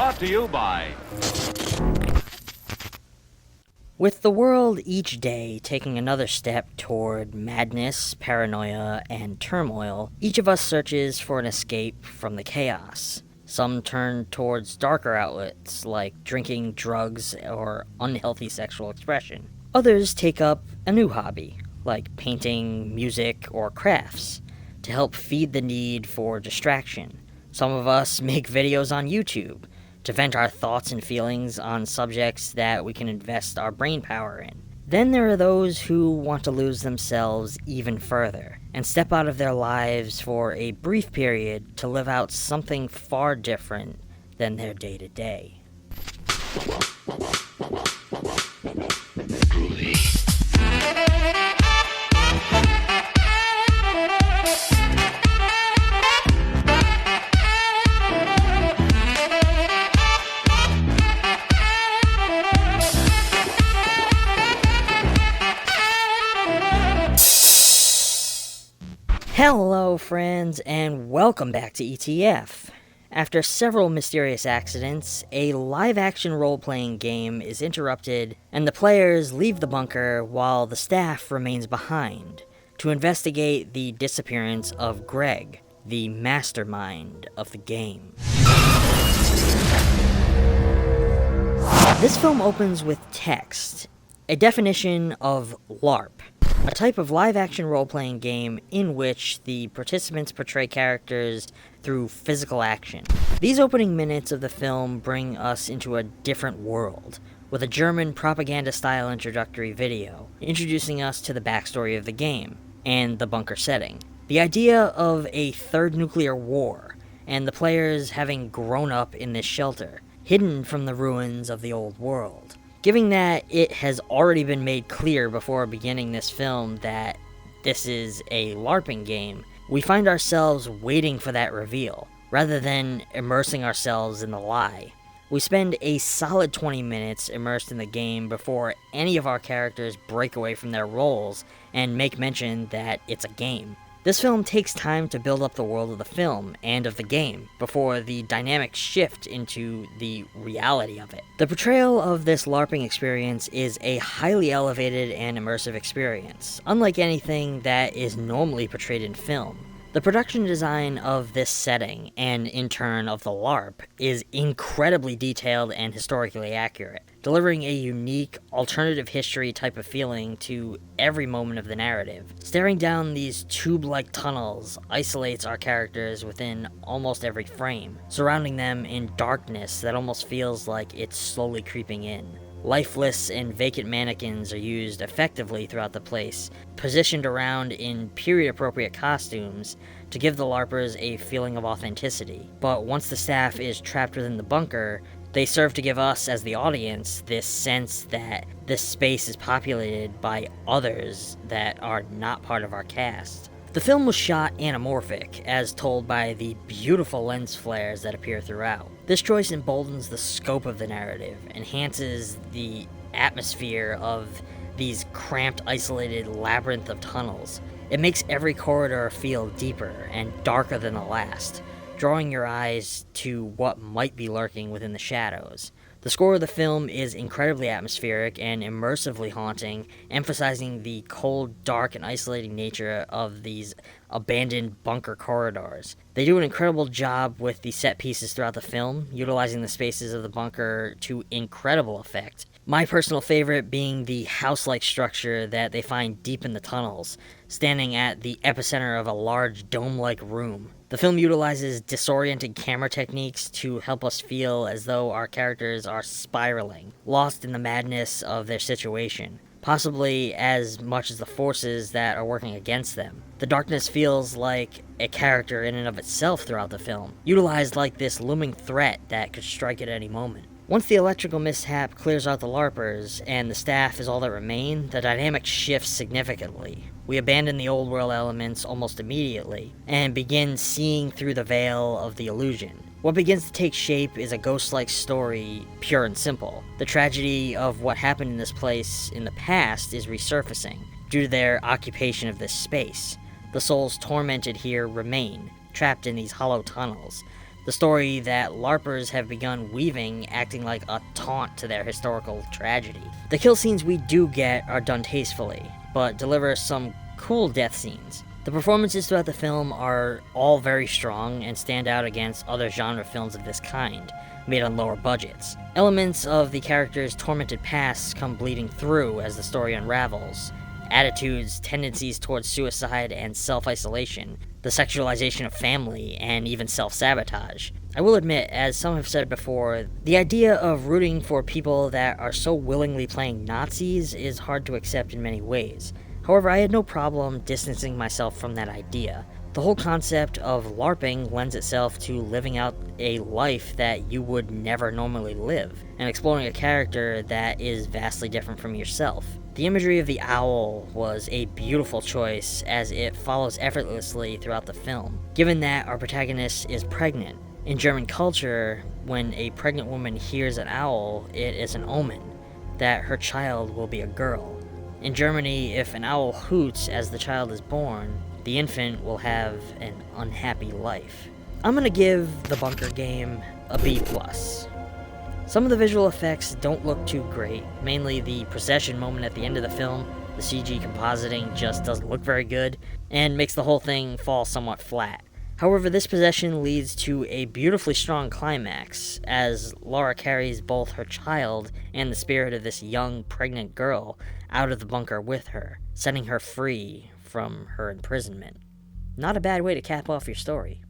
Brought to you by... With the world each day taking another step toward madness, paranoia, and turmoil, each of us searches for an escape from the chaos. Some turn towards darker outlets like drinking, drugs, or unhealthy sexual expression. Others take up a new hobby, like painting, music, or crafts, to help feed the need for distraction. Some of us make videos on YouTube to vent our thoughts and feelings on subjects that we can invest our brain power in. Then there are those who want to lose themselves even further and step out of their lives for a brief period to live out something far different than their day-to-day. Hello friends, and welcome back to ETF. After several mysterious accidents, a live-action role-playing game is interrupted, and the players leave the bunker while the staff remains behind to investigate the disappearance of Greg, the mastermind of the game. This film opens with text, a definition of LARP, a type of live-action role-playing game in which the participants portray characters through physical action. These opening minutes of the film bring us into a different world, with a German propaganda-style introductory video, introducing us to the backstory of the game, and the bunker setting. The idea of a third nuclear war, and the players having grown up in this shelter, hidden from the ruins of the old world. Given that it has already been made clear before beginning this film that this is a LARPing game, we find ourselves waiting for that reveal, rather than immersing ourselves in the lie. We spend a solid 20 minutes immersed in the game before any of our characters break away from their roles and make mention that it's a game. This film takes time to build up the world of the film and of the game before the dynamics shift into the reality of it. The portrayal of this LARPing experience is a highly elevated and immersive experience, unlike anything that is normally portrayed in film. The production design of this setting, and in turn of the LARP, is incredibly detailed and historically accurate, delivering a unique, alternative history type of feeling to every moment of the narrative. Staring down these tube-like tunnels isolates our characters within almost every frame, surrounding them in darkness that almost feels like it's slowly creeping in. Lifeless and vacant mannequins are used effectively throughout the place, positioned around in period-appropriate costumes to give the LARPers a feeling of authenticity. But once the staff is trapped within the bunker, they serve to give us, as the audience, this sense that this space is populated by others that are not part of our cast. The film was shot anamorphic, as told by the beautiful lens flares that appear throughout. This choice emboldens the scope of the narrative, enhances the atmosphere of these cramped, isolated labyrinth of tunnels. It makes every corridor feel deeper and darker than the last, drawing your eyes to what might be lurking within the shadows. The score of the film is incredibly atmospheric and immersively haunting, emphasizing the cold, dark, and isolating nature of these abandoned bunker corridors. They do an incredible job with the set pieces throughout the film, utilizing the spaces of the bunker to incredible effect. My personal favorite being the house-like structure that they find deep in the tunnels, standing at the epicenter of a large dome-like room. The film utilizes disorienting camera techniques to help us feel as though our characters are spiraling, lost in the madness of their situation, possibly as much as the forces that are working against them. The darkness feels like a character in and of itself throughout the film, utilized like this looming threat that could strike at any moment. Once the electrical mishap clears out the LARPers, and the staff is all that remain, the dynamic shifts significantly. We abandon the old world elements almost immediately, and begin seeing through the veil of the illusion. What begins to take shape is a ghost-like story, pure and simple. The tragedy of what happened in this place in the past is resurfacing, due to their occupation of this space. The souls tormented here remain, trapped in these hollow tunnels, The story that LARPers have begun weaving, acting like a taunt to their historical tragedy. The kill scenes we do get are done tastefully, but deliver some cool death scenes. The performances throughout the film are all very strong and stand out against other genre films of this kind, made on lower budgets. Elements of the characters' tormented pasts come bleeding through as the story unravels. Attitudes, tendencies towards suicide and self-isolation, the sexualization of family, and even self-sabotage. I will admit, as some have said before, the idea of rooting for people that are so willingly playing Nazis is hard to accept in many ways. However, I had no problem distancing myself from that idea. The whole concept of LARPing lends itself to living out a life that you would never normally live, and exploring a character that is vastly different from yourself. The imagery of the owl was a beautiful choice, as it follows effortlessly throughout the film, given that our protagonist is pregnant. In German culture, when a pregnant woman hears an owl, it is an omen that her child will be a girl. In Germany, if an owl hoots as the child is born, the infant will have an unhappy life. I'm gonna give the bunker game a B+. Some of the visual effects don't look too great, mainly the procession moment at the end of the film. The CG compositing just doesn't look very good, and makes the whole thing fall somewhat flat. However, this possession leads to a beautifully strong climax, as Laura carries both her child and the spirit of this young, pregnant girl out of the bunker with her, setting her free from her imprisonment. Not a bad way to cap off your story.